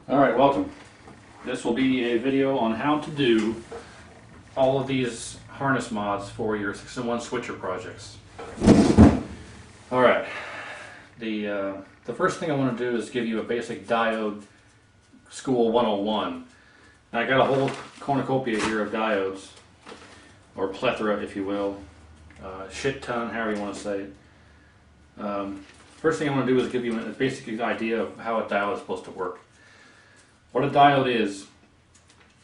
Alright, welcome. This will be a video on how to do all of these harness mods for your 6-in-1 switcher projects. Alright, the first thing I want to do is give you a basic diode school 101. Now, I got a whole cornucopia here of diodes, or plethora if you will, shit ton, however you want to say it. First thing I want to do is give you a basic idea of how a diode is supposed to work. What a diode is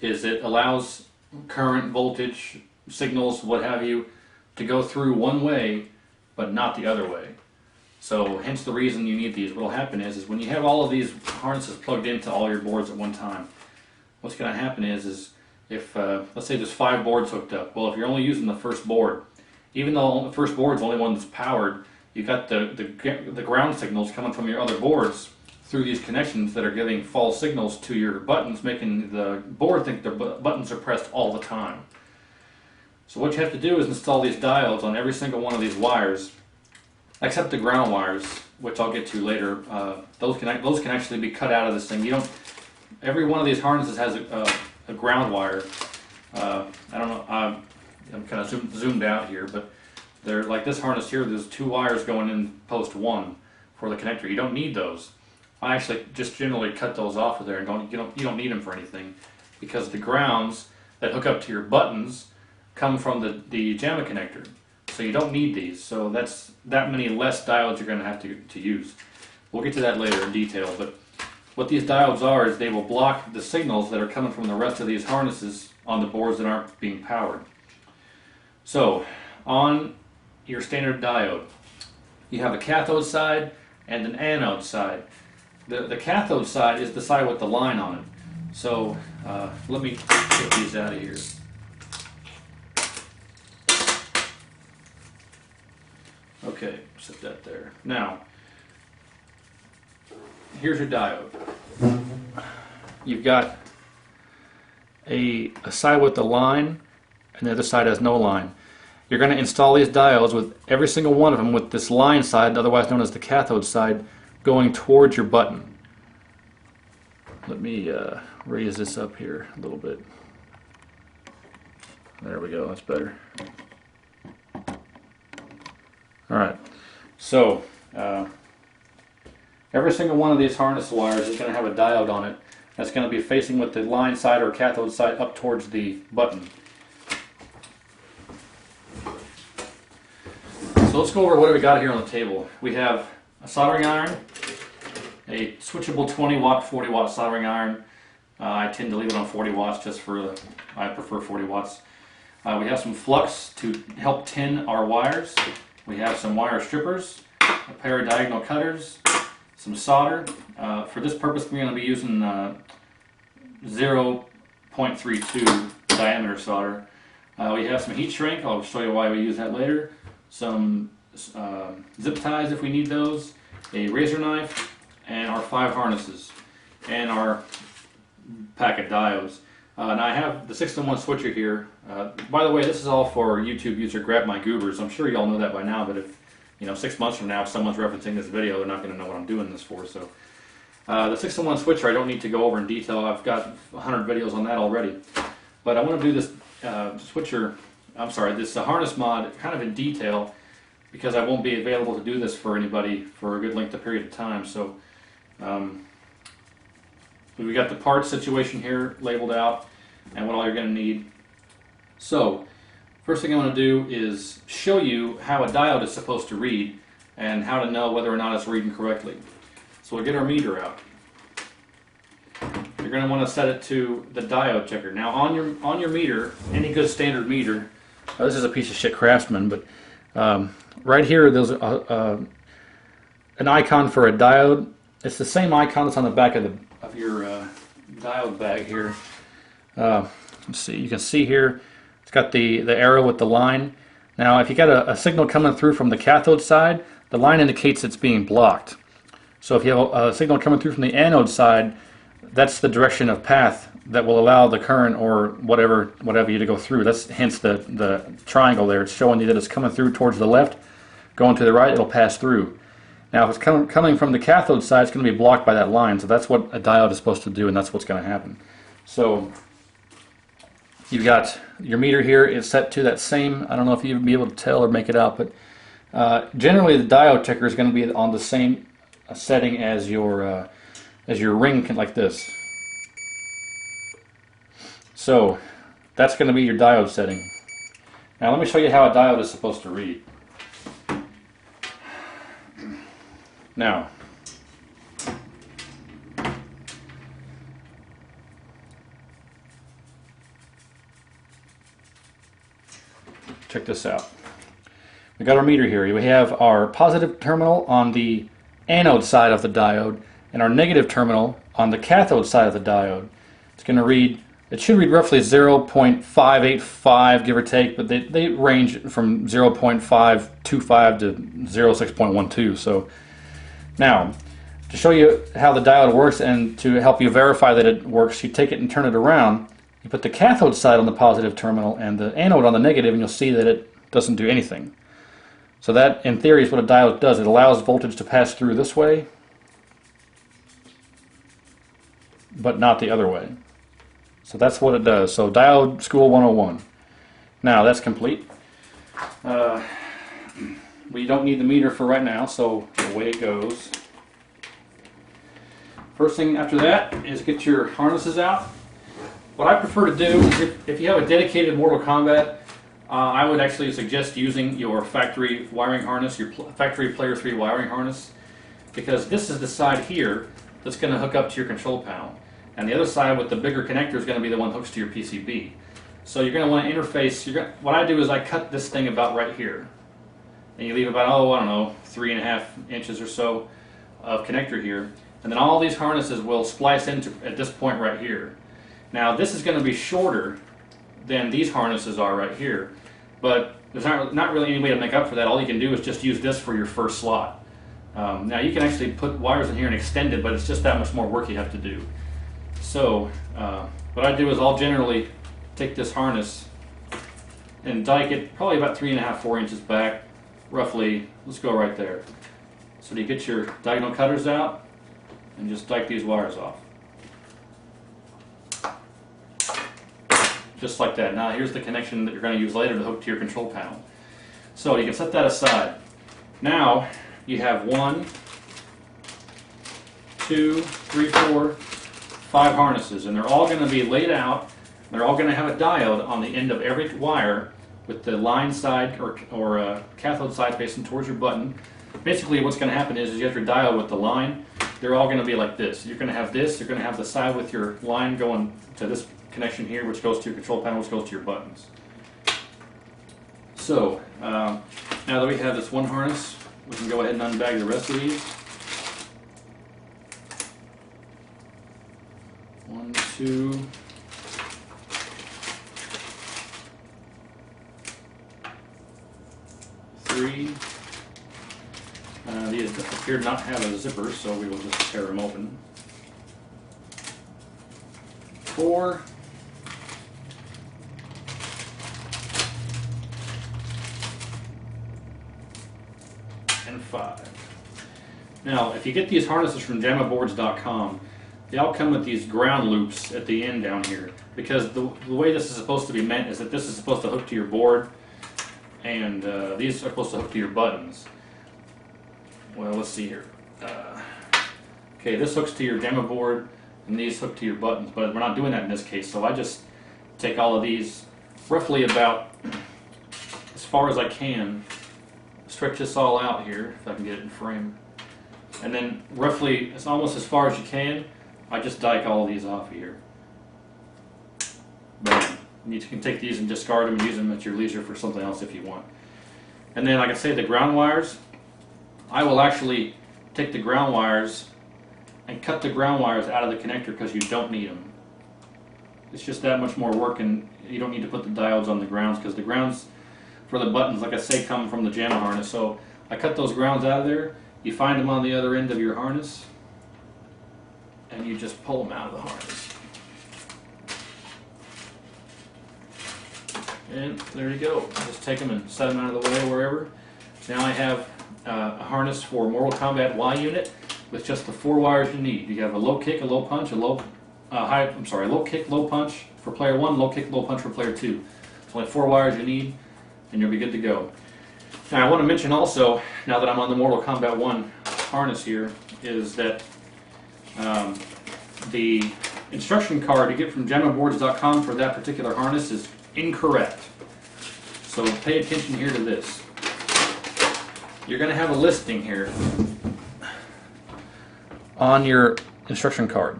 it allows current, voltage, signals, what have you, to go through one way, but not the other way. So hence the reason you need these. What will happen is when you have all of these harnesses plugged into all your boards at one time, what's going to happen is if, let's say there's 5 boards hooked up, well, if you're only using the first board, even though the first board is the only one that's powered, you've got the ground signals coming from your other boards through these connections that are giving false signals to your buttons, making the board think the buttons are pressed all the time. So what you have to do is install these diodes on every single one of these wires, except the ground wires, which I'll get to later. Those can actually be cut out of this thing. You don't. Every one of these harnesses has a ground wire. I don't know. I'm kind of zoomed out here, but they're like this harness here. There's 2 wires going in post 1 for the connector. You don't need those. I actually just generally cut those off of there, and you don't need them for anything, because the grounds that hook up to your buttons come from the Jamma connector. So you don't need these. So that's that many less diodes you're going to have to use. We'll get to that later in detail. But what these diodes are is they will block the signals that are coming from the rest of these harnesses on the boards that aren't being powered. So on your standard diode, you have a cathode side and an anode side. The cathode side is the side with the line on it. So let me get these out of here. Okay, set that there. Now, here's your diode. You've got a side with the line, and the other side has no line. You're going to install these diodes with every single one of them with this line side, otherwise known as the cathode side, going towards your button. Let me raise this up here a little bit. There we go, that's better. Alright, so every single one of these harness wires is going to have a diode on it that's going to be facing with the line side or cathode side up towards the button. So let's go over what do we got here on the table. We have a soldering iron, a switchable 20 watt, 40 watt soldering iron. I tend to leave it on 40 watts just for, I prefer 40 watts. We have some flux to help tin our wires. We have some wire strippers, a pair of diagonal cutters, some solder. For this purpose we're going to be using 0.32 diameter solder. We have some heat shrink, I'll show you why we use that later. Some zip ties if we need those, a razor knife, and our 5 harnesses, and our pack of diodes. Now I have the 6-in-1 switcher here. By the way, this is all for YouTube user Grab My Goobers. I'm sure you all know that by now, but if 6 months from now, if someone's referencing this video, they're not going to know what I'm doing this for. So the 6-in-1 switcher I don't need to go over in detail. I've got 100 videos on that already. But I want to do this this harness mod kind of in detail, because I won't be available to do this for anybody for a good length of period of time. So we got the parts situation here labeled out and what all you're going to need. So first thing I want to do is show you how a diode is supposed to read and how to know whether or not it's reading correctly. So we'll get our meter out. You're going to want to set it to the diode checker. Now on your meter, any good standard meter, this is a piece of shit Craftsman, but right here there's an icon for a diode. It's the same icon that's on the back of your diode bag here. Let's see, you can see here it's got the arrow with the line. Now if you got a signal coming through from the cathode side, the line indicates it's being blocked. So if you have a signal coming through from the anode side, that's the direction of path that will allow the current or whatever you to go through. That's hence the triangle there. It's showing you that it's coming through towards the left, going to the right, it'll pass through. Now if it's coming from the cathode side, it's going to be blocked by that line, so that's what a diode is supposed to do, and that's what's going to happen. So you've got your meter here, it's set to that same, I don't know if you'll be able to tell or make it out, but generally the diode ticker is going to be on the same setting as your ring, like this. So that's going to be your diode setting. Now let me show you how a diode is supposed to read. Now, check this out. We got our meter here. We have our positive terminal on the anode side of the diode and our negative terminal on the cathode side of the diode. It's going to read, it should read roughly 0.585, give or take, but they range from 0.525 to 0.612. So now, to show you how the diode works and to help you verify that it works, you take it and turn it around. You put the cathode side on the positive terminal and the anode on the negative, and you'll see that it doesn't do anything. So that, in theory, is what a diode does. It allows voltage to pass through this way, but not the other way. So that's what it does. So Diode School 101. Now that's complete. We don't need the meter for right now, so away it goes. First thing after that is get your harnesses out. What I prefer to do is if you have a dedicated Mortal Kombat, I would actually suggest using your factory wiring harness, your factory Player 3 wiring harness, because this is the side here that's going to hook up to your control panel. And the other side with the bigger connector is going to be the one that hooks to your PCB. So you're going to want to interface. What I do is I cut this thing about right here. And you leave about, oh, I don't know, 3.5 inches or so of connector here. And then all these harnesses will splice into at this point right here. Now this is going to be shorter than these harnesses are right here. But there's not really any way to make up for that. All you can do is just use this for your first slot. Now you can actually put wires in here and extend it, but it's just that much more work you have to do. So what I do is I'll generally take this harness and dike it probably about 3.5, 4 inches back, roughly. Let's go right there. So you get your diagonal cutters out and just dike these wires off. Just like that. Now here's the connection that you're going to use later to hook to your control panel. So you can set that aside. Now you have 1, 2, 3, 4, 5 harnesses, and they're all going to be laid out. They're all going to have a diode on the end of every wire with the line side or cathode side facing towards your button. Basically what's going to happen is you have your diode with the line. They're all going to be like this. You're going to have this. You're going to have the side with your line going to this connection here, which goes to your control panel, which goes to your buttons. So now that we have this one harness, we can go ahead and unbag the rest of these. 1, 2, 3. These appear to not have a zipper, so we will just tear them open. 4. And 5. Now, if you get these harnesses from jammaboards.com, they all come with these ground loops at the end down here, because the way this is supposed to be meant is that this is supposed to hook to your board, and these are supposed to hook to your buttons. Well, let's see here. Okay, this hooks to your Jamma board, and these hook to your buttons, but we're not doing that in this case, so I just take all of these roughly about as far as I can, stretch this all out here, if I can get it in frame, and then roughly, it's almost as far as you can, I just dike all of these off of here. Bam. You can take these and discard them and use them at your leisure for something else if you want. And then, like I say, the ground wires, I will actually take the ground wires and cut the ground wires out of the connector because you don't need them. It's just that much more work, and you don't need to put the diodes on the grounds, because the grounds for the buttons, like I say, come from the Jamma harness. So I cut those grounds out of there. You find them on the other end of your harness, and you just pull them out of the harness. And there you go. Just take them and set them out of the way wherever. Now I have a harness for Mortal Kombat Y unit with just the 4 wires you need. You have a low kick, a low punch, a low low kick, low punch for player 1, low kick, low punch for player 2. It's only 4 wires you need, and you'll be good to go. Now I want to mention also, now that I'm on the Mortal Kombat 1 harness here, is that the instruction card you get from jammaboards.com for that particular harness is incorrect. So pay attention here to this. You're going to have a listing here on your instruction card.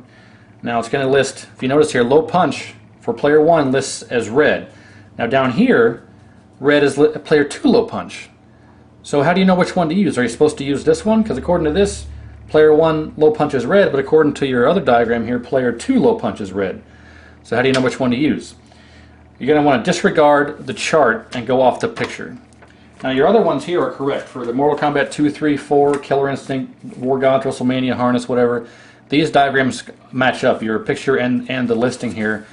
Now it's going to list, if you notice here, low punch for player 1 lists as red. Now down here, red is player 2 low punch. So how do you know which one to use? Are you supposed to use this one? Because according to this, player 1 low punch is red, but according to your other diagram here, player 2 low punch is red. So how do you know which one to use? You're going to want to disregard the chart and go off the picture. Now your other ones here are correct. For the Mortal Kombat 2, 3, 4, Killer Instinct, War Gods, WrestleMania, Harness, whatever, these diagrams match up. Your picture and the listing here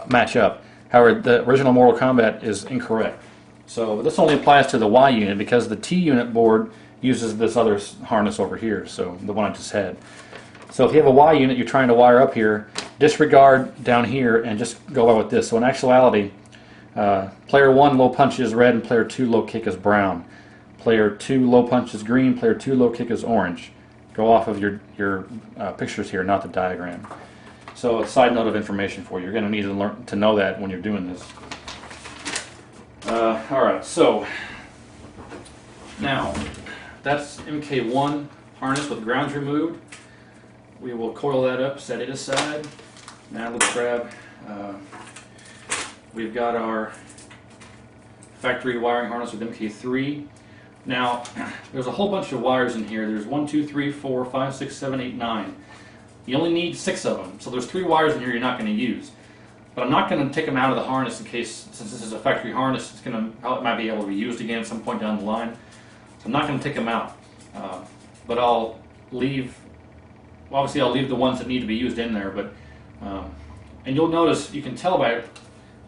match up. However, the original Mortal Kombat is incorrect. So this only applies to the Y unit because the T unit board uses this other harness over here, so the one I just had. So if you have a Y unit you're trying to wire up here, disregard down here and just go out with this. So in actuality, player 1 low punch is red and player 2 low kick is brown. Player 2 low punch is green, player 2 low kick is orange. Go off of your pictures here, not the diagram. So a side note of information for you. You're going to need to learn to know that when you're doing this. Alright, so now that's MK1 harness with grounds removed. We will coil that up, set it aside. Now let's grab, we've got our factory wiring harness with MK3. Now, there's a whole bunch of wires in here. There's 1, 2, 3, 4, 5, 6, 7, 8, 9. You only need 6 of them. So there's 3 wires in here you're not going to use. But I'm not going to take them out of the harness in case, since this is a factory harness, it might be able to be used again at some point down the line. So I'm not going to take them out. But I'll leave, well, obviously I'll leave the ones that need to be used in there. But and you'll notice, you can tell by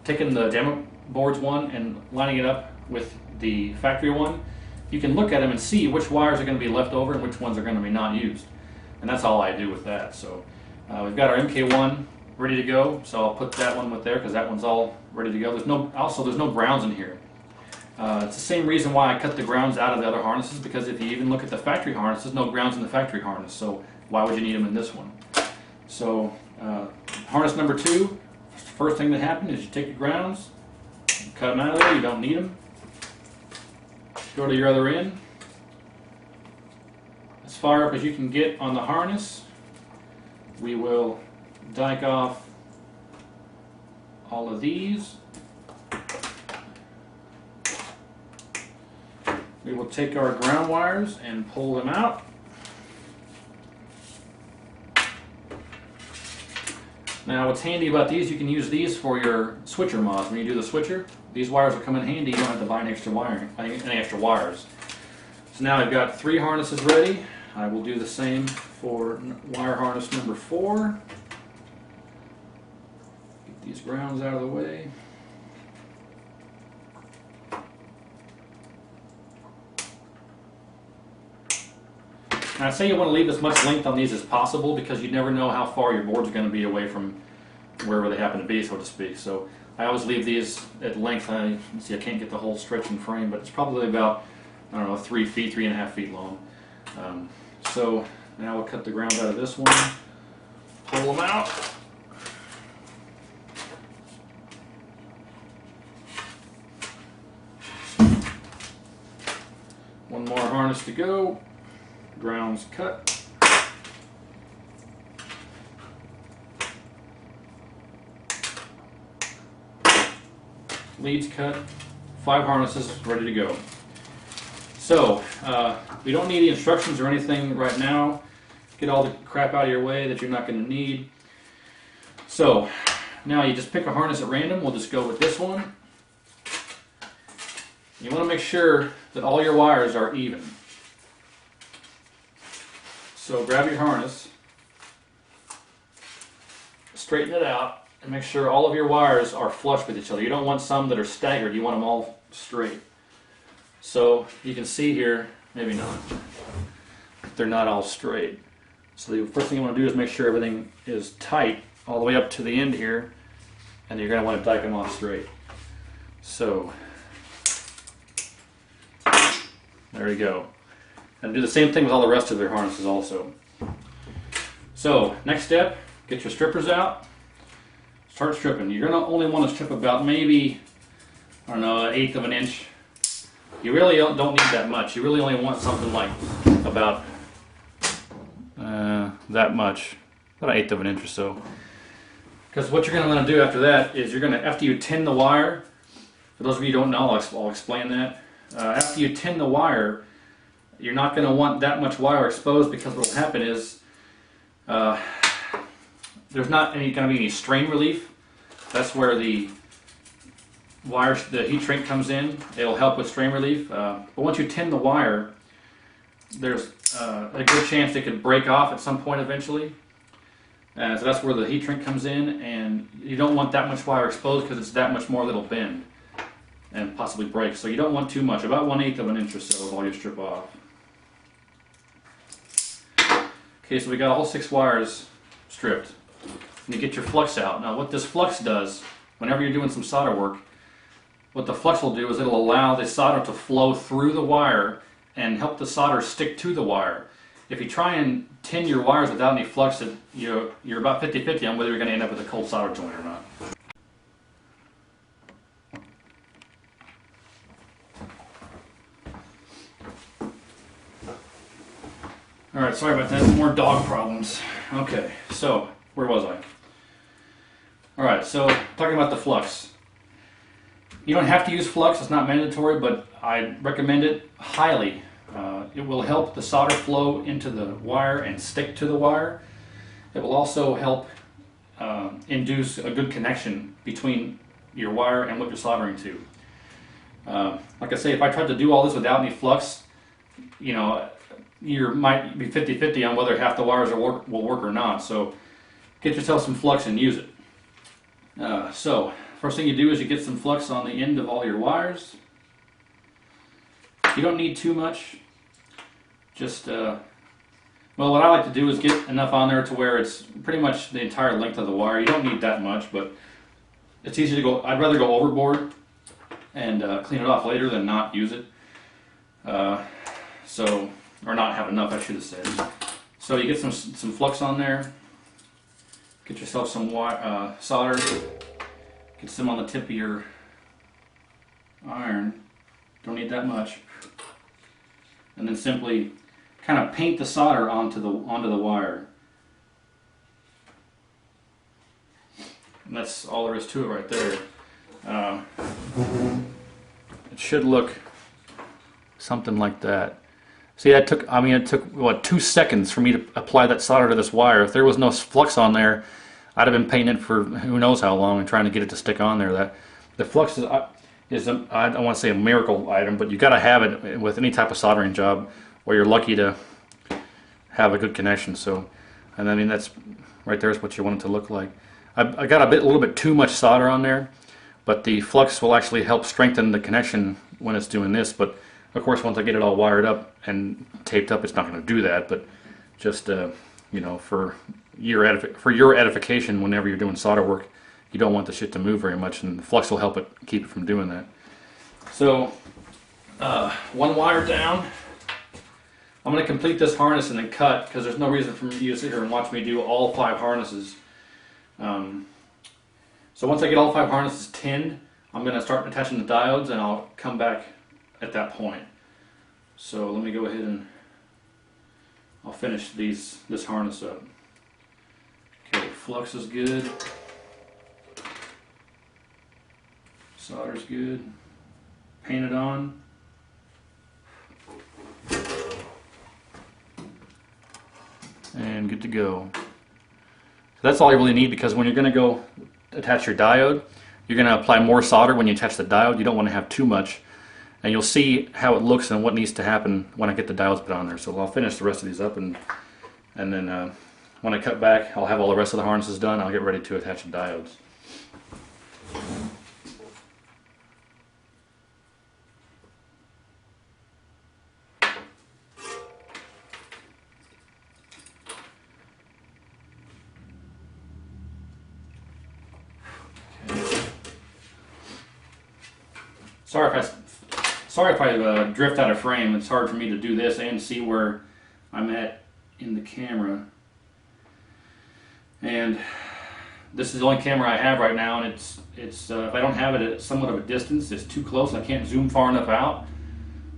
taking the Jamma boards one and lining it up with the factory one, you can look at them and see which wires are going to be left over and which ones are going to be not used. And that's all I do with that. So we've got our MK1 ready to go, so I'll put that one with there because that one's all ready to go. There's no grounds in here. It's the same reason why I cut the grounds out of the other harnesses, because if you even look at the factory harness, there's no grounds in the factory harness, so why would you need them in this one? So harness number 2, first thing that happens is you take your grounds, cut them out of there, you don't need them. Go to your other end, as far up as you can get on the harness. We will dike off all of these. We will take our ground wires and pull them out. Now what's handy about these, you can use these for your switcher mods. When you do the switcher, these wires will come in handy. You don't have to buy any extra wires. So now I've got 3 harnesses ready. I will do the same for wire harness number 4. Get these grounds out of the way. And I say you want to leave as much length on these as possible because you never know how far your board's going to be away from wherever they happen to be, so to speak. So I always leave these at length. See, I can't get the whole stretch and frame, but it's probably about, I don't know, 3 feet, 3.5 feet long. So now we'll cut the ground out of this one, pull them out. One more harness to go. Grounds cut. Leads cut. 5 harnesses ready to go. So we don't need the instructions or anything right now. Get all the crap out of your way that you're not going to need. So now you just pick a harness at random. We'll just go with this one. You want to make sure that all your wires are even. So grab your harness, straighten it out, and make sure all of your wires are flush with each other. You don't want some that are staggered, you want them all straight. So you can see here, maybe not. They're not all straight. So the first thing you want to do is make sure everything is tight all the way up to the end here, and you're going to want to dike them off straight. So there you go. And do the same thing with all the rest of their harnesses also. So next step, get your strippers out, start stripping. You're going to only want to strip about maybe, I don't know, 1/8 of an inch. You really don't need that much. You really only want something like about that much, about 1/8 of an inch or so. Because what you're going to want to do after that is you're going to, after you tin the wire, for those of you who don't know, I'll explain that. After you tin the wire, you're not going to want that much wire exposed, because what will happen is there's not going to be any strain relief. That's where the heat shrink comes in. It'll help with strain relief. But once you tin the wire, there's a good chance it could break off at some point eventually. So that's where the heat shrink comes in, and you don't want that much wire exposed because it's that much more that'll bend and possibly break. So you don't want too much, about 1/8 of an inch or so of all you strip off. Okay, so we got all 6 wires stripped. And you get your flux out. Now what this flux does, whenever you're doing some solder work, what the flux will do is it'll allow the solder to flow through the wire and help the solder stick to the wire. If you try and tin your wires without any flux, you're about 50-50 on whether you're going to end up with a cold solder joint or not. Alright, sorry about that, more dog problems. Okay, so, where was I? Alright, so, talking about the flux. You don't have to use flux, it's not mandatory, but I recommend it highly. It will help the solder flow into the wire and stick to the wire. It will also help induce a good connection between your wire and what you're soldering to. Like I say, if I tried to do all this without any flux, you know, you might be 50-50 on whether half the wires will work or not. So get yourself some flux and use it. So first thing you do is you get some flux on the end of all your wires. You don't need too much. Just, well, what I like to do is get enough on there to where it's pretty much the entire length of the wire. You don't need that much, but it's easy to go. I'd rather go overboard and clean it off later than not use it. Or not have enough, I should have said. So you get some flux on there. Get yourself some solder. Get some on the tip of your iron. Don't need that much. And then simply kind of paint the solder onto the wire. And that's all there is to it right there. It should look something like that. See, it took what, 2 seconds for me to apply that solder to this wire. If there was no flux on there, I'd have been painting it for who knows how long and trying to get it to stick on there. The flux is I don't want to say a miracle item, but you got to have it with any type of soldering job, or you're lucky to have a good connection. So, and I mean, that's right there is what you want it to look like. I got a little bit too much solder on there, but the flux will actually help strengthen the connection when it's doing this. But of course, once I get it all wired up and taped up, it's not going to do that. But just you know, for your edification, whenever you're doing solder work, you don't want the shit to move very much, and the flux will help it keep it from doing that. So, one wire down. I'm going to complete this harness and then cut, because there's no reason for you to sit here and watch me do all 5 harnesses. So once I get all 5 harnesses tinned, I'm going to start attaching the diodes, and I'll come back at that point. So let me go ahead and I'll finish this harness up. Okay, flux is good. Solder's good. Paint it on. And good to go. So that's all you really need, because when you're going to go attach your diode, you're going to apply more solder when you attach the diode. You don't want to have too much. And you'll see how it looks and what needs to happen when I get the diodes put on there. So I'll finish the rest of these up, and then when I cut back, I'll have all the rest of the harnesses done. I'll get ready to attach the diodes. Sorry if I drift out of frame. It's hard for me to do this and see where I'm at in the camera. And this is the only camera I have right now, and it's if I don't have it at somewhat of a distance, it's too close. I can't zoom far enough out.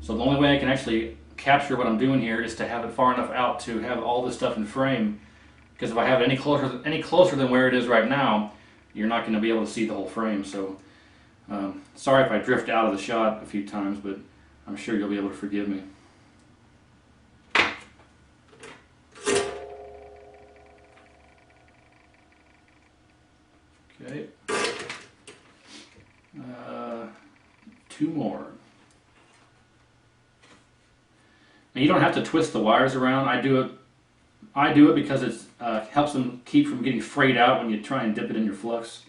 So the only way I can actually capture what I'm doing here is to have it far enough out to have all this stuff in frame. Because if I have it any closer than where it is right now, you're not going to be able to see the whole frame. So sorry if I drift out of the shot a few times, but I'm sure you'll be able to forgive me. Okay. Two more. Now you don't have to twist the wires around. I do it because it helps them keep from getting frayed out when you try and dip it in your flux.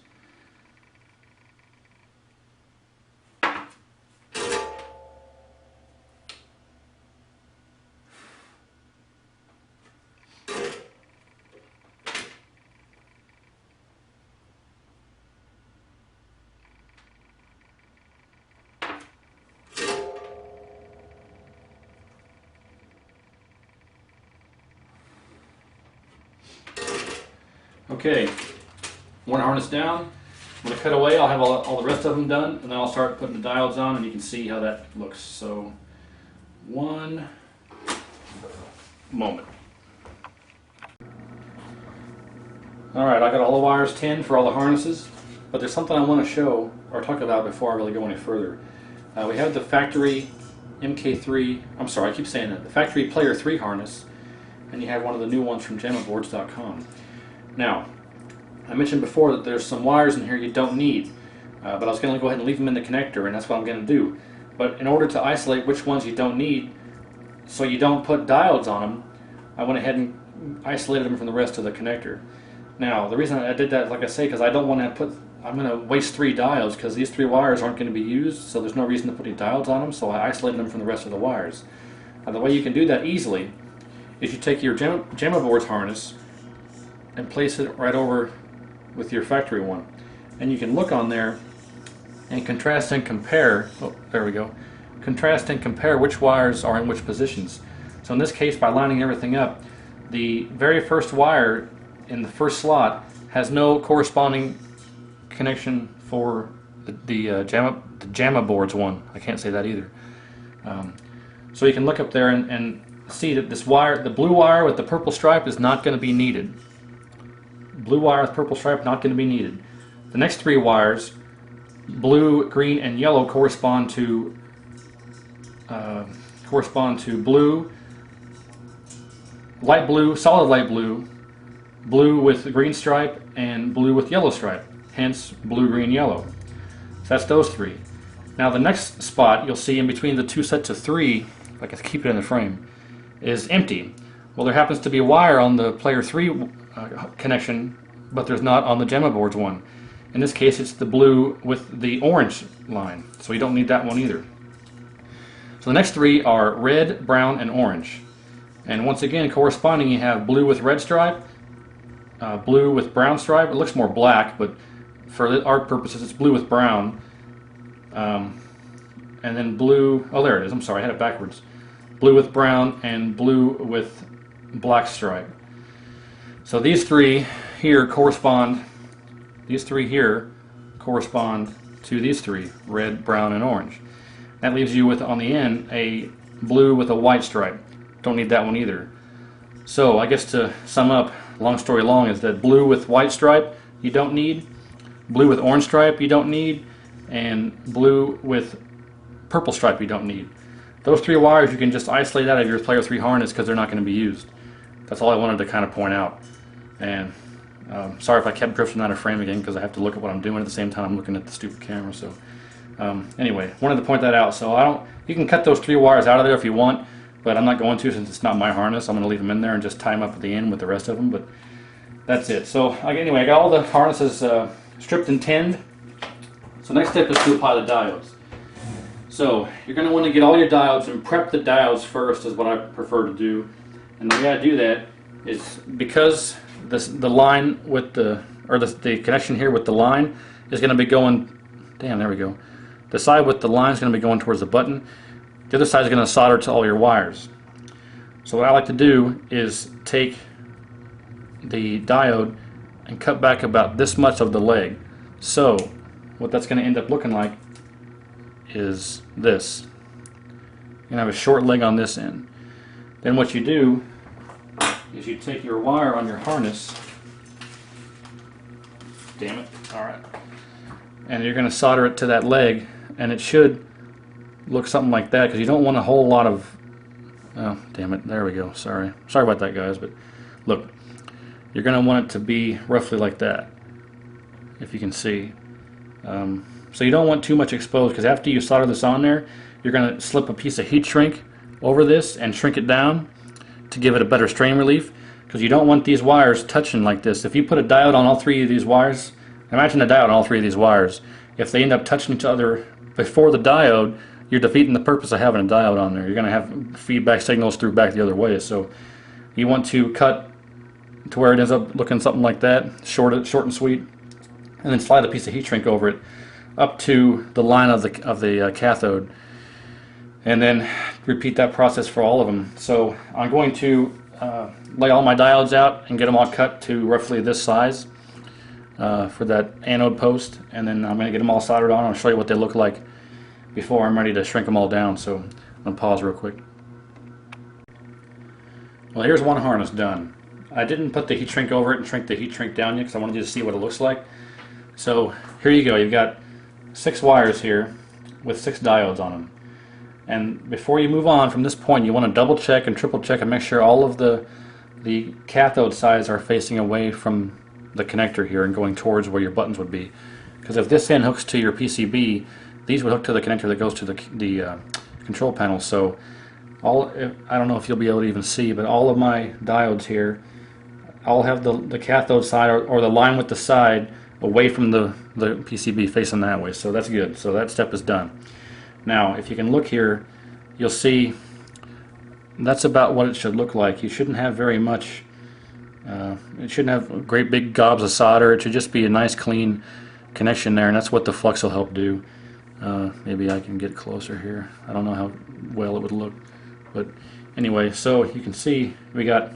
Okay, one harness down. I'm going to cut away. I'll have all the rest of them done, and then I'll start putting the diodes on, and you can see how that looks. So, one moment. Alright, I got all the wires tinned for all the harnesses, but there's something I want to show or talk about before I really go any further. We have the factory MK3, I'm sorry, I keep saying that, the factory Player 3 harness, and you have one of the new ones from JammaBoards.com. Now, I mentioned before that there's some wires in here you don't need, but I was going to go ahead and leave them in the connector, and that's what I'm going to do. But in order to isolate which ones you don't need, so you don't put diodes on them, I went ahead and isolated them from the rest of the connector. Now, the reason I did that, like I say, because I don't want to I'm going to waste 3 diodes, because these 3 wires aren't going to be used, so there's no reason to put any diodes on them, so I isolated them from the rest of the wires. Now, the way you can do that easily is you take your JammaBoards harness and place it right over with your factory one. And you can look on there and contrast and compare, oh, there we go, contrast and compare which wires are in which positions. So in this case, by lining everything up, the very first wire in the first slot has no corresponding connection for the JammaBoards one. I can't say that either. So you can look up there and see that this wire, the blue wire with the purple stripe, is not going to be needed. Blue wire with purple stripe, not going to be needed. The next 3 wires, blue, green, and yellow, correspond to blue, light blue, solid light blue, blue with green stripe, and blue with yellow stripe. Hence, blue, green, yellow. So that's those 3. Now the next spot you'll see in between the 2 sets of 3, if I can keep it in the frame, is empty. Well, there happens to be a wire on the Player 3 connection, but there's not on the JammaBoards one. In this case, it's the blue with the orange line, so you don't need that one either. So the next 3 are red, brown, and orange. And once again, corresponding, you have blue with red stripe, blue with brown stripe. It looks more black, but for art purposes, it's blue with brown. And then blue, oh there it is, I'm sorry, I had it backwards. Blue with brown and blue with black stripe. So these 3 here correspond, to these 3, red, brown, and orange. That leaves you with, on the end, a blue with a white stripe. Don't need that one either. So I guess to sum up, long story long, is that blue with white stripe you don't need, blue with orange stripe you don't need, and blue with purple stripe you don't need. Those 3 wires you can just isolate out of your Player 3 harness because they're not going to be used. That's all I wanted to kind of point out. And sorry if I kept drifting out of frame again, because I have to look at what I'm doing at the same time I'm looking at the stupid camera. So anyway, wanted to point that out. So you can cut those 3 wires out of there if you want, but I'm not going to, since it's not my harness. I'm going to leave them in there and just tie them up at the end with the rest of them. But that's it. So anyway, I got all the harnesses stripped and tinned. So next step is to apply the diodes. So you're going to want to get all your diodes and prep the diodes first, is what I prefer to do. And the way I do that is because the line with the connection here with the line is going to be going, damn, there we go, the side with the line is going to be going towards the button. The other side is going to solder to all your wires. So what I like to do is take the diode and cut back about this much of the leg. So what that's going to end up looking like is this. You're going to have a short leg on this end. Then what you do is you take your wire on your harness, damn it, alright, and you're going to solder it to that leg, and it should look something like that, because you don't want a whole lot of, oh damn it, there we go, sorry about that guys, but look, you're going to want it to be roughly like that, if you can see. So you don't want too much exposed, because after you solder this on there, you're going to slip a piece of heat shrink over this and shrink it down to give it a better strain relief, because you don't want these wires touching like this. If you put a diode on all three of these wires, imagine a diode on all three of these wires, if they end up touching each other before the diode, you're defeating the purpose of having a diode on there. You're going to have feedback signals through back the other way. So you want to cut to where it ends up looking something like that, short and sweet, and then slide a piece of heat shrink over it up to the line of the cathode, and then repeat that process for all of them. So I'm going to lay all my diodes out and get them all cut to roughly this size for that anode post, and then I'm going to get them all soldered on. I'll show you what they look like before I'm ready to shrink them all down. So I'm going to pause real quick. Well, here's one harness done. I didn't put the heat shrink over it and shrink the heat shrink down yet, because I wanted you to see what it looks like. So here you go. You've got 6 wires here with 6 diodes on them. And before you move on from this point, you want to double check and triple check and make sure all of the cathode sides are facing away from the connector here and going towards where your buttons would be. Because if this end hooks to your PCB, these would hook to the connector that goes to the control panel. So I don't know if you'll be able to even see, but all of my diodes here, I'll have the cathode side or the line with the side away from the PCB facing that way. So that's good. So that step is done. Now, if you can look here, you'll see that's about what it should look like. You shouldn't have very much. It shouldn't have great big gobs of solder. It should just be a nice clean connection there, and that's what the flux will help do. Maybe I can get closer here. I don't know how well it would look, but anyway, so you can see we got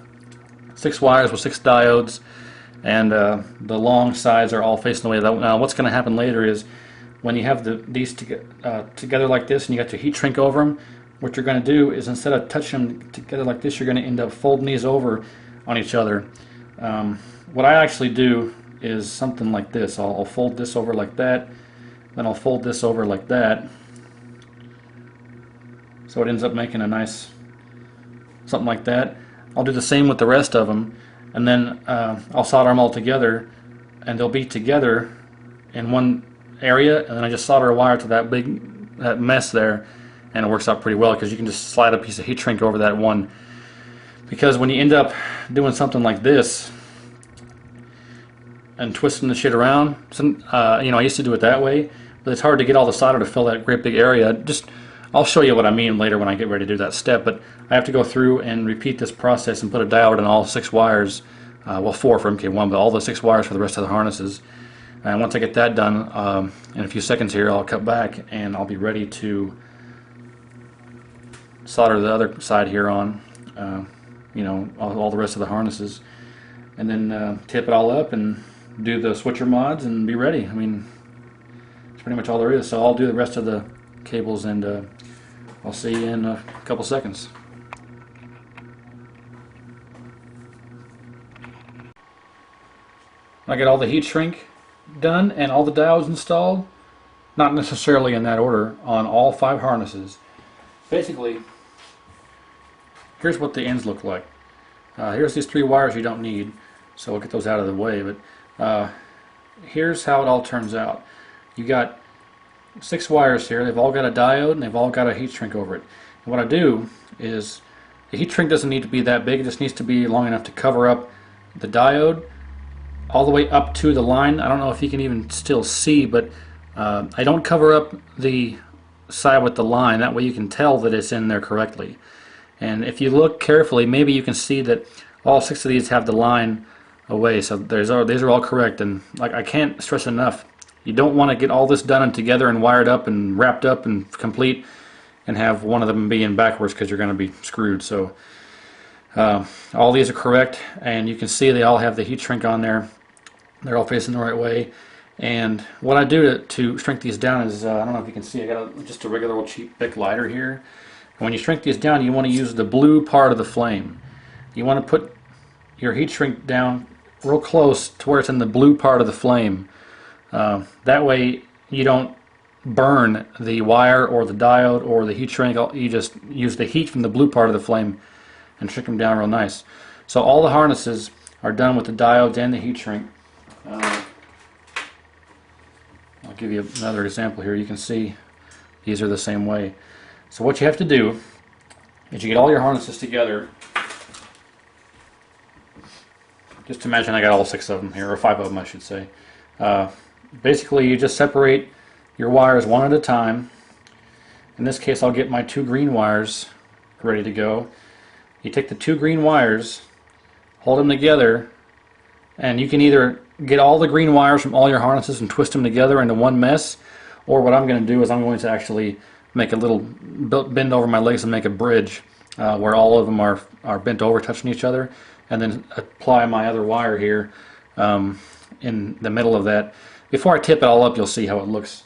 6 wires with 6 diodes, and the long sides are all facing the way. Now, what's going to happen later is, when you have these together like this and you got your heat shrink over them, what you're going to do is, instead of touching them together like this, you're going to end up folding these over on each other. What I actually do is something like this. I'll fold this over like that, then I'll fold this over like that, so it ends up making a nice something like that. I'll do the same with the rest of them, and then I'll solder them all together, and they'll be together in one area, and then I just solder a wire to that mess there, and it works out pretty well, because you can just slide a piece of heat shrink over that one. Because when you end up doing something like this and twisting the shit around, I used to do it that way, but it's hard to get all the solder to fill that great big area. I'll show you what I mean later when I get ready to do that step, but I have to go through and repeat this process and put a diode in all 6 wires, well, 4 for MK1, but all the 6 wires for the rest of the harnesses. And once I get that done, in a few seconds here, I'll cut back and I'll be ready to solder the other side here on, all the rest of the harnesses, and then tip it all up and do the switcher mods and be ready. I mean, that's pretty much all there is. So I'll do the rest of the cables, and I'll see you in a couple seconds. I get all the heat shrink done and all the diodes installed, not necessarily in that order, on all 5 harnesses. Basically, here's what the ends look like. Here's these 3 wires you don't need, so we'll get those out of the way, but here's how it all turns out. You got 6 wires here. They've all got a diode and they've all got a heat shrink over it. And what I do is, the heat shrink doesn't need to be that big, it just needs to be long enough to cover up the diode all the way up to the line. I don't know if you can even still see, but I don't cover up the side with the line. That way you can tell that it's in there correctly. And if you look carefully, maybe you can see that all 6 of these have the line away. So these are all correct. And like, I can't stress enough, You don't want to get all this done and together and wired up and wrapped up and complete and have one of them being backwards, because you're going to be screwed. So all these are correct, and you can see they all have the heat shrink on there. They're all facing the right way. And what I do to shrink these down is, I don't know if you can see, I got just a regular old cheap Bic lighter here. And when you shrink these down, you want to use the blue part of the flame. You want to put your heat shrink down real close to where it's in the blue part of the flame. That way you don't burn the wire or the diode or the heat shrink. You just use the heat from the blue part of the flame and shrink them down real nice. So all the harnesses are done with the diodes and the heat shrink. I'll give you another example here. You can see these are the same way. So what you have to do is you get all your harnesses together. Just imagine I got all 6 of them here, or 5 of them I should say. Basically you just separate your wires one at a time. In this case I'll get my 2 green wires ready to go. You take the 2 green wires, hold them together, and you can either get all the green wires from all your harnesses and twist them together into one mess, or what I'm going to do is I'm going to actually make a little bend over my legs and make a bridge where all of them are bent over touching each other, and then apply my other wire here in the middle of that. Before I tip it all up, you'll see how it looks.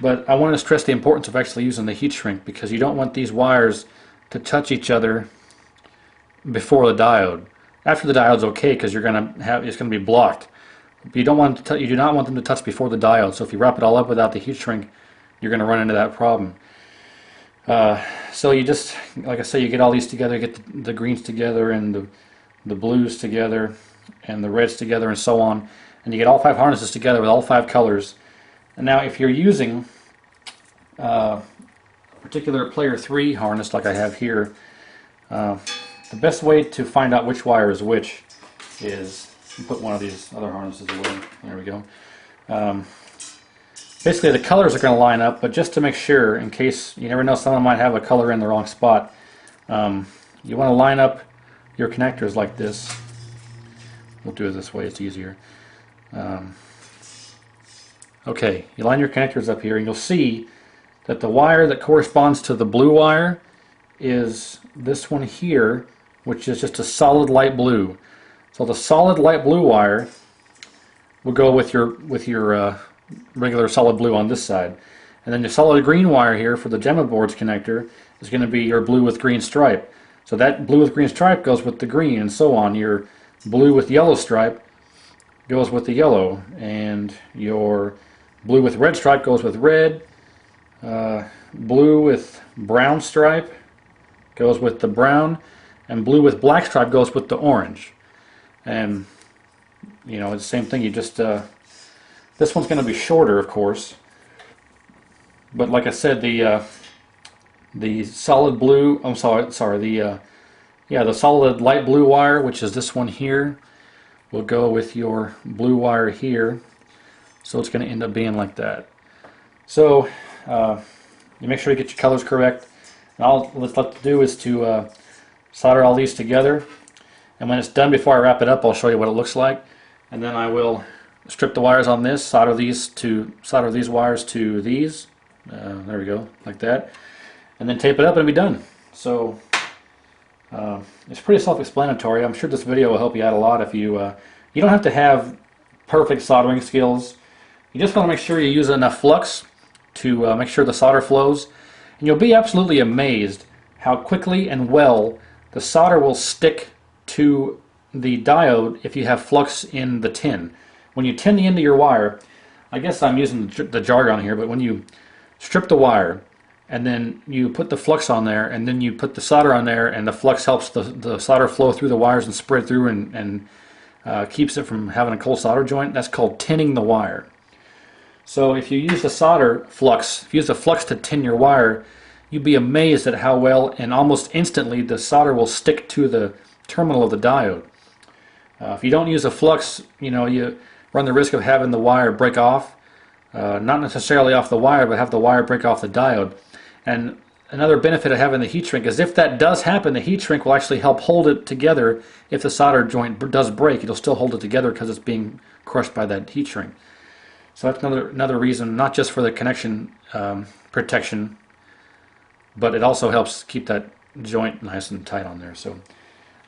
But I want to stress the importance of actually using the heat shrink, because you don't want these wires to touch each other before the diode. After the diode's okay, because it's going to be blocked. You don't want to you do not want them to touch before the diode. So if you wrap it all up without the heat shrink, you're going to run into that problem. So you just, like I say, you get all these together, get the greens together and the blues together and the reds together and so on, and you get all 5 harnesses together with all 5 colors. And now if you're using a particular player 3 harness like I have here, the best way to find out which wire is which is put one of these other harnesses away. There we go. Basically the colors are going to line up, but just to make sure, in case you never know, someone might have a color in the wrong spot, you want to line up your connectors like this. We'll do it this way, it's easier. Okay, you line your connectors up here and you'll see that the wire that corresponds to the blue wire is this one here, which is just a solid light blue. So the solid light blue wire will go with your regular solid blue on this side, and then your solid green wire here for the Jamma board's connector is going to be your blue with green stripe. So that blue with green stripe goes with the green, and so on. Your blue with yellow stripe goes with the yellow, and your blue with red stripe goes with red. Blue with brown stripe goes with the brown, and blue with black stripe goes with the orange. And you know, it's the same thing. You just this one's going to be shorter, of course, but like I said, the solid blue, I'm sorry, the solid light blue wire, which is this one here, will go with your blue wire here. So it's going to end up being like that. So you make sure you get your colors correct. And all that's left to do is to solder all these together. And when it's done, before I wrap it up, I'll show you what it looks like. And then I will strip the wires on this, solder these wires to these. There we go, like that. And then tape it up and it'll be done. So it's pretty self-explanatory. I'm sure this video will help you out a lot. If you don't have to have perfect soldering skills. You just want to make sure you use enough flux to make sure the solder flows. And you'll be absolutely amazed how quickly and well the solder will stick to the diode if you have flux in the tin. When you tin the end of your wire, I guess I'm using the jargon here, but when you strip the wire and then you put the flux on there and then you put the solder on there, and the flux helps the solder flow through the wires and spread through and keeps it from having a cold solder joint, that's called tinning the wire. So if you use the solder flux, if you use the flux to tin your wire, you'd be amazed at how well and almost instantly the solder will stick to the terminal of the diode. If you don't use a flux, you run the risk of having the wire break off, not necessarily off the wire, but have the wire break off the diode. And another benefit of having the heat shrink is if that does happen, the heat shrink will actually help hold it together. If the solder joint does break, it'll still hold it together because it's being crushed by that heat shrink. So that's another reason, not just for the connection protection, but it also helps keep that joint nice and tight on there. So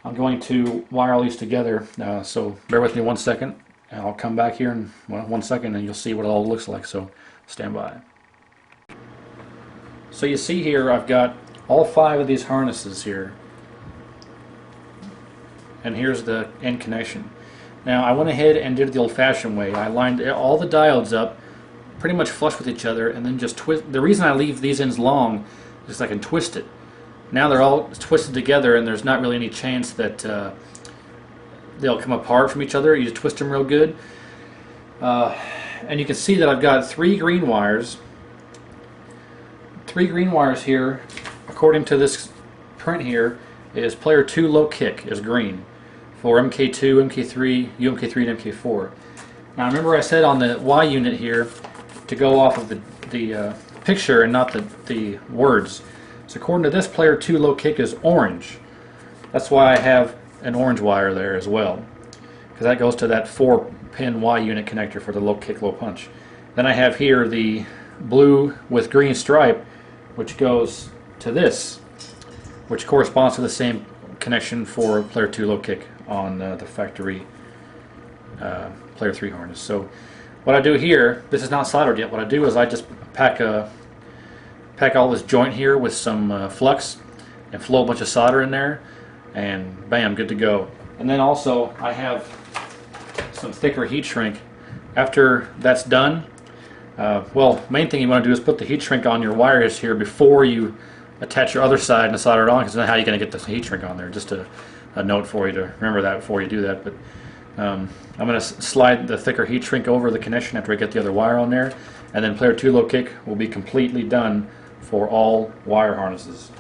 I'm going to wire all these together, so bear with me 1 second, and I'll come back here in 1 second and you'll see what it all looks like, so stand by. So you see here I've got all 5 of these harnesses here, and here's the end connection. Now I went ahead and did it the old-fashioned way. I lined all the diodes up pretty much flush with each other, and then just twist. The reason I leave these ends long is I can twist it. Now they're all twisted together, and there's not really any chance that they'll come apart from each other. You just twist them real good. And you can see that I've got 3 green wires. 3 green wires here, according to this print here, is player 2 low kick is green for MK2, MK3, UMK3, and MK4. Now remember I said on the Y unit here to go off of the picture and not the words. So according to this, player 2 low kick is orange. That's why I have an orange wire there as well, because that goes to that 4-pin Y unit connector for the low kick, low punch. Then I have here the blue with green stripe, which goes to this, which corresponds to the same connection for player 2 low kick on the factory player 3 harness. So what I do here, this is not soldered yet, what I do is I just pack all this joint here with some flux and flow a bunch of solder in there, and bam, good to go. And then also I have some thicker heat shrink. After that's done, well, main thing you want to do is put the heat shrink on your wires here before you attach your other side and solder it on, because then how are you going to get the heat shrink on there? Just a note for you to remember that before you do that. But I'm going to slide the thicker heat shrink over the connection after I get the other wire on there, and then player 2 low kick will be completely done for all wire harnesses.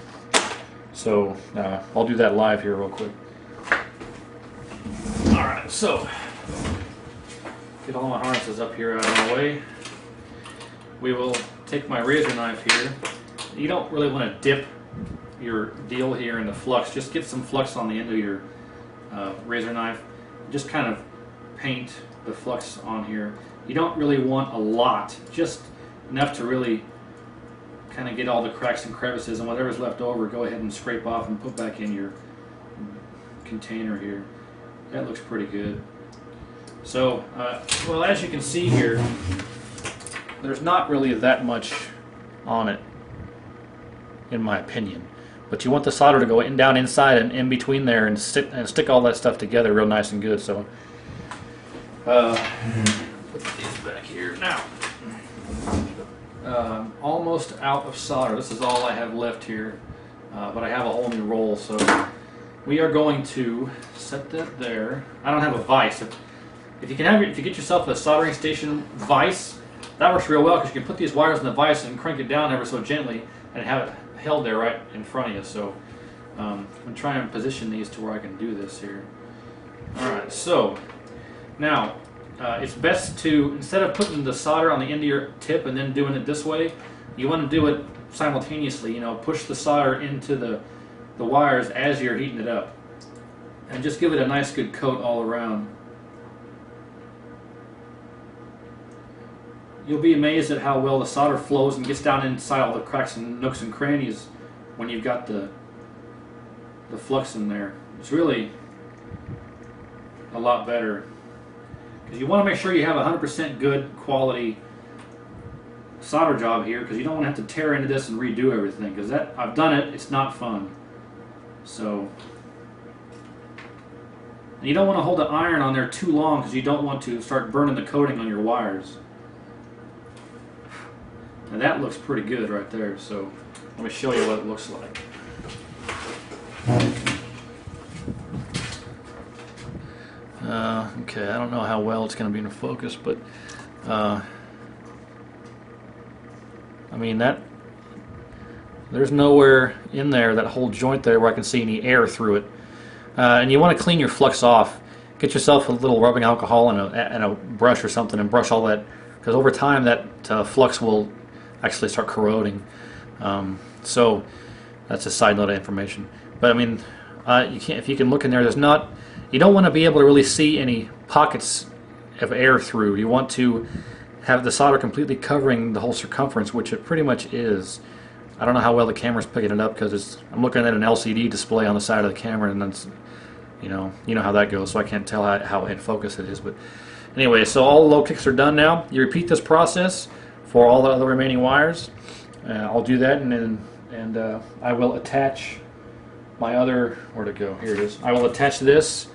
So I'll do that live here real quick. Alright, so get all my harnesses up here out of my way. We will take my razor knife here. You don't really want to dip your deal here in the flux. Just get some flux on the end of your razor knife. Just kind of paint the flux on here. You don't really want a lot, just enough to really kind of get all the cracks and crevices, and whatever's left over, go ahead and scrape off and put back in your container here. That looks pretty good. So, well, as you can see here, there's not really that much on it, in my opinion. But you want the solder to go down inside and in between there and stick all that stuff together real nice and good. So, put these back here now. Almost out of solder. This is all I have left here, but I have a whole new roll. So we are going to set that there. I don't have a vise. If you get yourself a soldering station vise, that works real well, because you can put these wires in the vise and crank it down ever so gently and have it held there right in front of you. So I'm trying to position these to where I can do this here. Alright, so now it's best to, instead of putting the solder on the end of your tip and then doing it this way, you want to do it simultaneously. You know, push the solder into the wires as you're heating it up, and just give it a nice good coat all around. You'll be amazed at how well the solder flows and gets down inside all the cracks and nooks and crannies when you've got the flux in there. It's really a lot better, because you want to make sure you have 100% good quality solder job here, because you don't want to have to tear into this and redo everything, because that, I've done it, it's not fun. So, and you don't want to hold the iron on there too long, because you don't want to start burning the coating on your wires. And that looks pretty good right there, so let me show you what it looks like. Okay, I don't know how well it's going to be in focus, but I mean, there's nowhere in there, that whole joint there, where I can see any air through it. And you want to clean your flux off. Get yourself a little rubbing alcohol and a brush or something, and brush all that, because over time that flux will actually start corroding. So that's a side note of information. But I mean, if you can look in there, you don't want to be able to really see any pockets of air through. You want to have the solder completely covering the whole circumference, which it pretty much is. I don't know how well the camera's picking it up because I'm looking at an LCD display on the side of the camera, and that's, you know how that goes, so I can't tell how in focus it is. But anyway, so all the low kicks are done now. You repeat this process for all the other remaining wires. I'll do that, and I will attach my other, where'd it go? Here it is. I will attach this,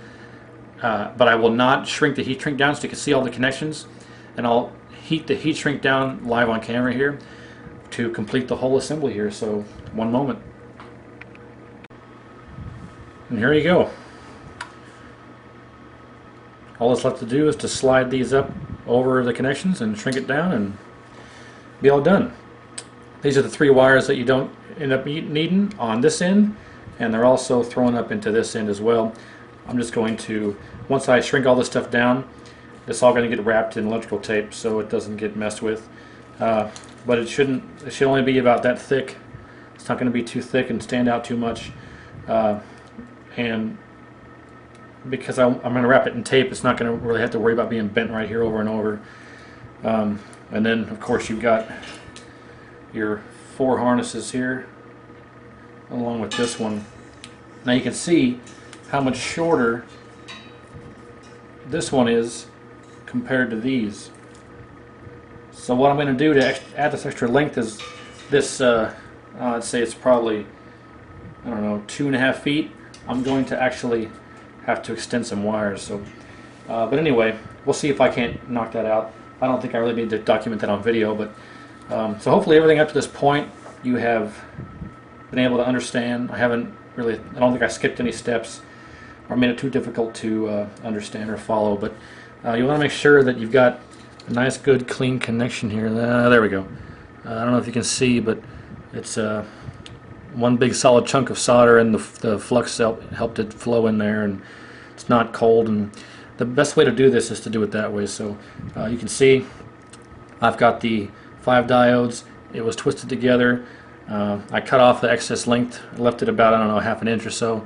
but I will not shrink the heat shrink down so you can see all the connections, and I'll heat the heat shrink down live on camera here to complete the whole assembly here. So one moment. And here you go. All that's left to do is to slide these up over the connections and shrink it down and be all done. These are the 3 wires that you don't end up needing on this end, and they're also thrown up into this end as well. I'm just going to, once I shrink all this stuff down, it's all going to get wrapped in electrical tape so it doesn't get messed with. But it should only be about that thick. It's not going to be too thick and stand out too much. And because I'm going to wrap it in tape, it's not going to really have to worry about being bent right here over and over. And then, of course, you've got your 4 harnesses here, along with this one. Now you can see how much shorter this one is compared to these. So what I'm going to do to add this extra length is this, I'd say it's probably, I don't know, 2.5 feet. I'm going to actually have to extend some wires. So, but anyway, we'll see if I can't knock that out. I don't think I really need to document that on video, but so hopefully everything up to this point you have been able to understand. I don't think I skipped any steps or made it too difficult to understand or follow, but you want to make sure that you've got a nice, good, clean connection here. There we go. I don't know if you can see, but it's one big solid chunk of solder, and the flux helped it flow in there, and it's not cold. And the best way to do this is to do it that way. So you can see I've got the 5 diodes. It was twisted together. I cut off the excess length, left it about, I don't know, 1/2 inch or so.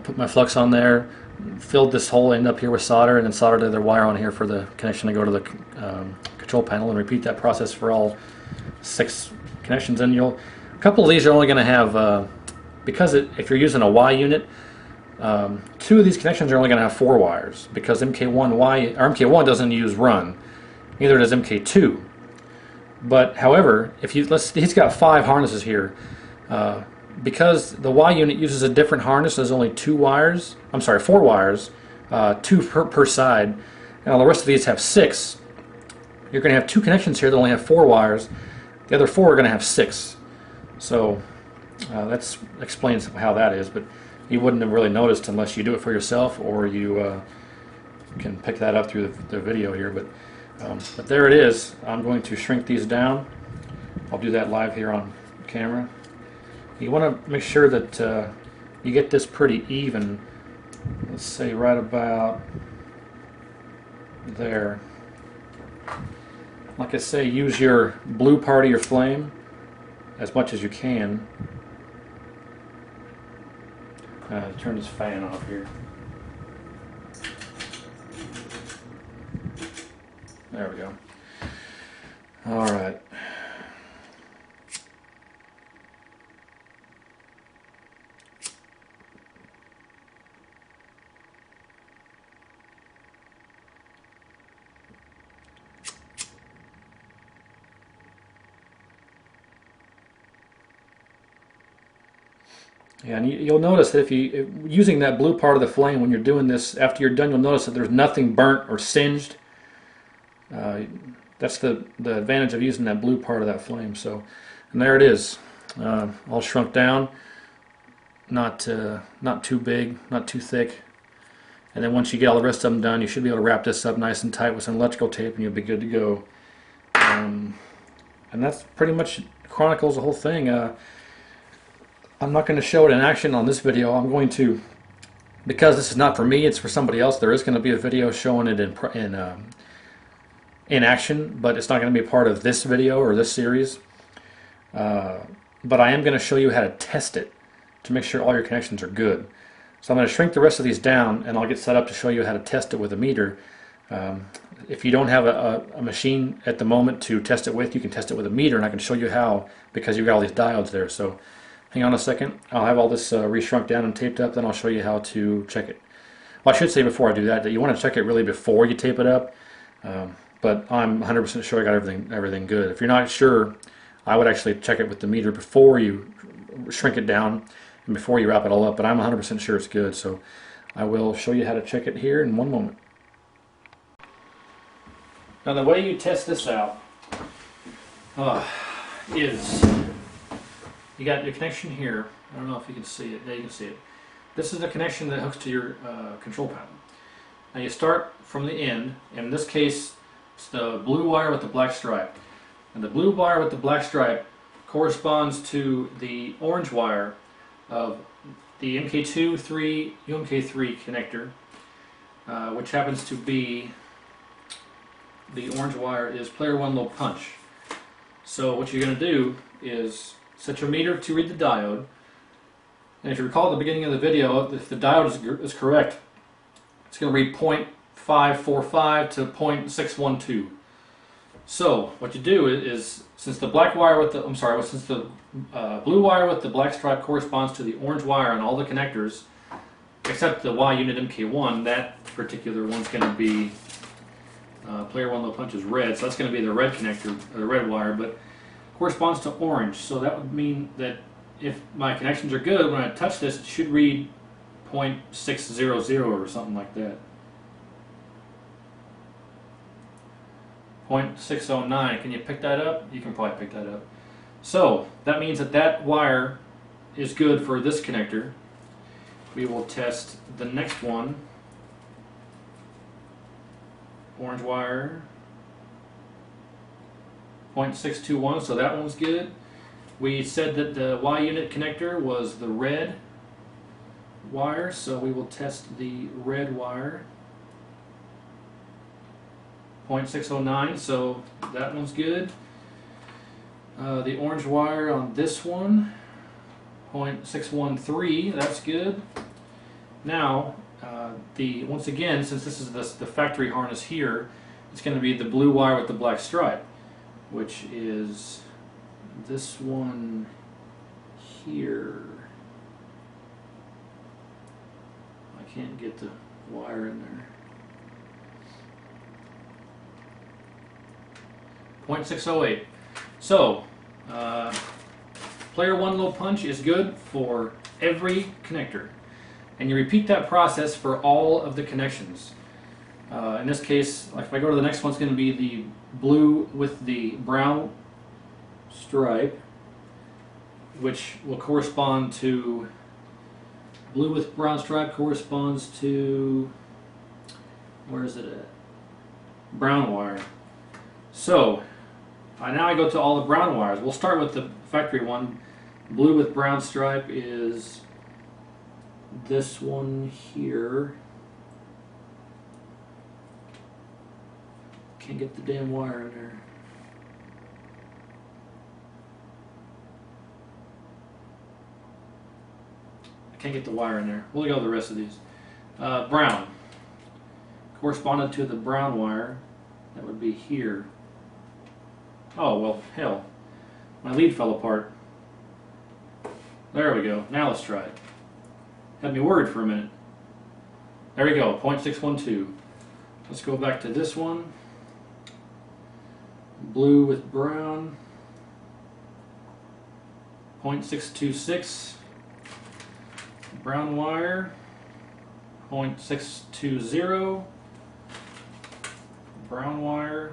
Put my flux on there, filled this whole end up here with solder, and then soldered the other wire on here for the connection to go to the control panel, and repeat that process for all 6 connections. And a couple of these are only going to have, because if you're using a Y unit, 2 of these connections are only going to have 4 wires, because MK1 doesn't use run, neither does MK2. But however, he's got 5 harnesses here. Because the Y unit uses a different harness, there's only 4 wires, 2 per side, and all the rest of these have 6. You're going to have 2 connections here that only have 4 wires. The other 4 are going to have 6. So that explains how that is, but you wouldn't have really noticed unless you do it for yourself, or you can pick that up through the video here. But there it is. I'm going to shrink these down. I'll do that live here on camera. You want to make sure that you get this pretty even. Let's say right about there. Like I say, use your blue part of your flame as much as you can. Turn this fan off here. There we go. All right. Yeah, and you'll notice that if using that blue part of the flame when you're doing this, after you're done, you'll notice that there's nothing burnt or singed. That's the advantage of using that blue part of that flame. So, and there it is, all shrunk down, not too big, not too thick. And then once you get all the rest of them done, you should be able to wrap this up nice and tight with some electrical tape, and you'll be good to go. And that's pretty much chronicles the whole thing. I'm not going to show it in action on this video. I'm going to, because this is not for me, it's for somebody else. There is going to be a video showing it in action, but it's not going to be part of this video or this series. But I am going to show you how to test it to make sure all your connections are good. So I'm going to shrink the rest of these down, and I'll get set up to show you how to test it with a meter. if you don't have a machine at the moment to test it with, you can test it with a meter, and I can show you how, because you've got all these diodes there. So hang on a second. I'll have all this re-shrunk down and taped up, then I'll show you how to check it. Well, I should say before I do that you want to check it really before you tape it up, but I'm 100% sure I got everything good. If you're not sure, I would actually check it with the meter before you shrink it down and before you wrap it all up, but I'm 100% sure it's good. So I will show you how to check it here in one moment. Now the way you test this out is you got your connection here. I don't know if you can see it. Yeah, you can see it. This is the connection that hooks to your control panel. Now you start from the end, and in this case it's the blue wire with the black stripe. And the blue wire with the black stripe corresponds to the orange wire of the MK2 UMK3 connector, which happens to be, the orange wire is player 1 low punch. So what you're going to do is set your meter to read the diode, and if you recall at the beginning of the video, if the diode is correct, it's going to read 0.545 to 0.612. So what you do is, since the black wire with the, since the blue wire with the black stripe corresponds to the orange wire on all the connectors, except the Y unit MK1, that particular one's going to be player 1 low punch is red, so that's going to be the red connector, or the red wire, but corresponds to orange. So that would mean that if my connections are good, when I touch this, it should read 0.600 or something like that. 0.609. Can you pick that up? You can probably pick that up. So that means that that wire is good for this connector. We will test the next one. Orange wire, 0.621, so that one's good. We said that the Y unit connector was the red wire, so we will test the red wire. 0.609, so that one's good. The orange wire on this one, 0.613, that's good. Now, once again, since this is the factory harness here, it's going to be the blue wire with the black stripe, which is this one here. I can't get the wire in there. 0.608. So, player 1 low punch is good for every connector. And you repeat that process for all of the connections. In this case, like if I go to the next one, it's going to be the blue with the brown stripe, which will correspond to, blue with brown stripe corresponds to, where is it at? Brown wire. So, now I go to all the brown wires. We'll start with the factory one. Blue with brown stripe is this one here. Can't get the damn wire in there. I can't get the wire in there. We'll go the rest of these. Brown. Corresponded to the brown wire. That would be here. Oh, well, hell. My lead fell apart. There we go. Now let's try it. Had me worried for a minute. There we go, 0.612. Let's go back to this one. Blue with brown. 0.626. Brown wire. 0.620. Brown wire.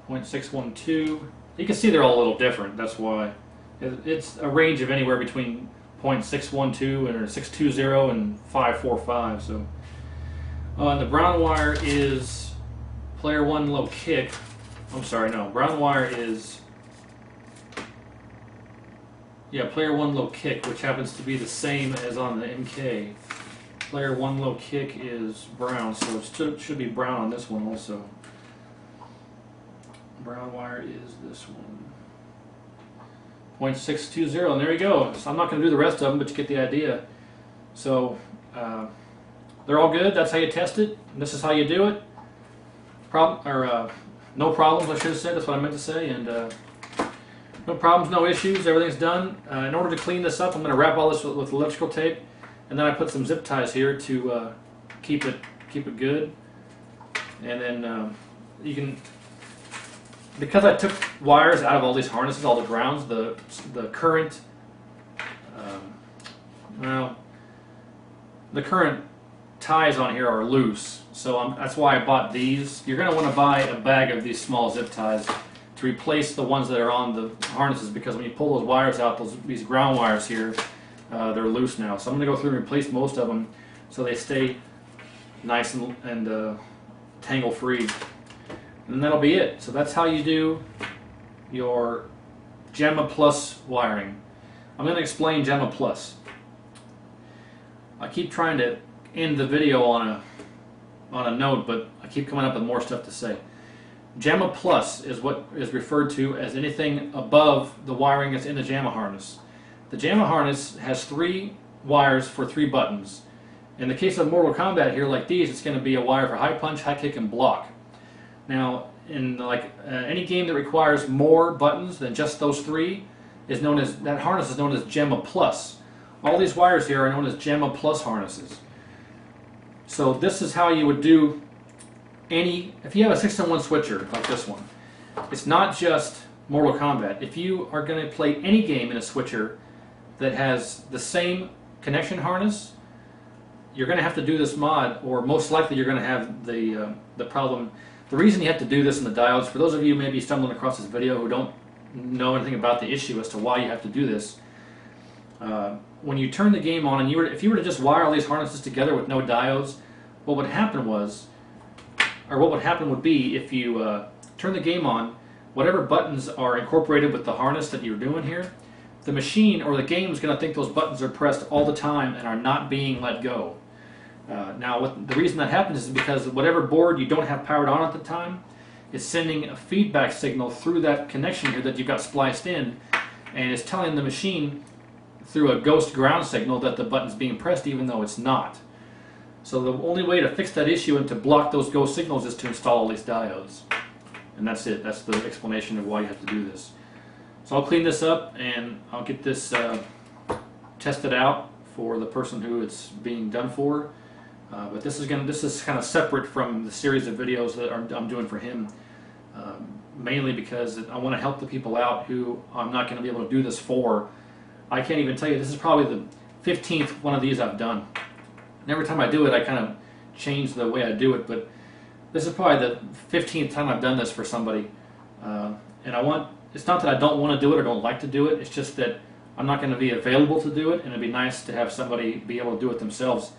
0.612. You can see they're all a little different. That's why. It's a range of anywhere between 0.612 and 620 and 545. So, and the brown wire is player 1 low kick. I'm sorry, no. Brown wire is, yeah, player 1 low kick, which happens to be the same as on the MK. Player 1 low kick is brown, so it should be brown on this one also. Brown wire is this one. 0.620, and there you go. So I'm not going to do the rest of them, but you get the idea. So they're all good. That's how you test it. And this is how you do it. no problems, I should have said. That's what I meant to say. And no problems, no issues. Everything's done. In order to clean this up, I'm going to wrap all this with electrical tape, and then I put some zip ties here to keep it good. And then you can, because I took wires out of all these harnesses, all the grounds, the current, the current ties on here are loose. So that's why I bought these. You're going to want to buy a bag of these small zip ties to replace the ones that are on the harnesses, because when you pull those wires out, these ground wires here, they're loose now. So I'm going to go through and replace most of them so they stay nice and tangle free. And that'll be it. So that's how you do your Jamma Plus wiring. I'm going to explain Jamma Plus. I keep trying to end the video on a note, but I keep coming up with more stuff to say. Jamma Plus is what is referred to as anything above the wiring that's in the Jamma harness. The Jamma harness has 3 wires for 3 buttons. In the case of Mortal Kombat here, like these, it's going to be a wire for high punch, high kick, and block. Now, in any game that requires more buttons than just those 3, that harness is known as Jamma Plus. All these wires here are known as Jamma Plus harnesses. So this is how you would do if you have a 6-in-1 switcher like this one. It's not just Mortal Kombat. If you are going to play any game in a switcher that has the same connection harness, you're going to have to do this mod, or most likely you're going to have the problem. The reason you have to do this in the diodes, for those of you maybe stumbling across this video who don't know anything about the issue as to why you have to do this, when you turn the game on, and if you were to just wire all these harnesses together with no diodes, what would happen would be, if you turn the game on, whatever buttons are incorporated with the harness that you're doing here, the machine or the game is going to think those buttons are pressed all the time and are not being let go. Now, the reason that happens is because whatever board you don't have powered on at the time is sending a feedback signal through that connection here that you've got spliced in, and it's telling the machine through a ghost ground signal that the button's being pressed even though it's not. So the only way to fix that issue and to block those ghost signals is to install all these diodes. And that's it. That's the explanation of why you have to do this. So I'll clean this up and I'll get this tested out for the person who it's being done for. But this is kind of separate from the series of videos that I'm doing for him, mainly because I want to help the people out who I'm not going to be able to do this for. I can't even tell you, this is probably the 15th one of these I've done. And every time I do it, I kind of change the way I do it, but this is probably the 15th time I've done this for somebody. And it's not that I don't want to do it or don't like to do it, it's just that I'm not going to be available to do it, and it'd be nice to have somebody be able to do it themselves,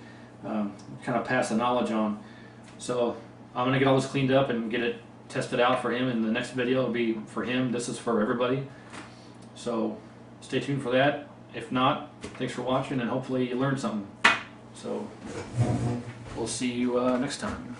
kind of pass the knowledge on. So I'm going to get all this cleaned up and get it tested out for him, and the next video will be for him. This is for everybody. So stay tuned for that. If not, thanks for watching, and hopefully you learned something. So we'll see you next time.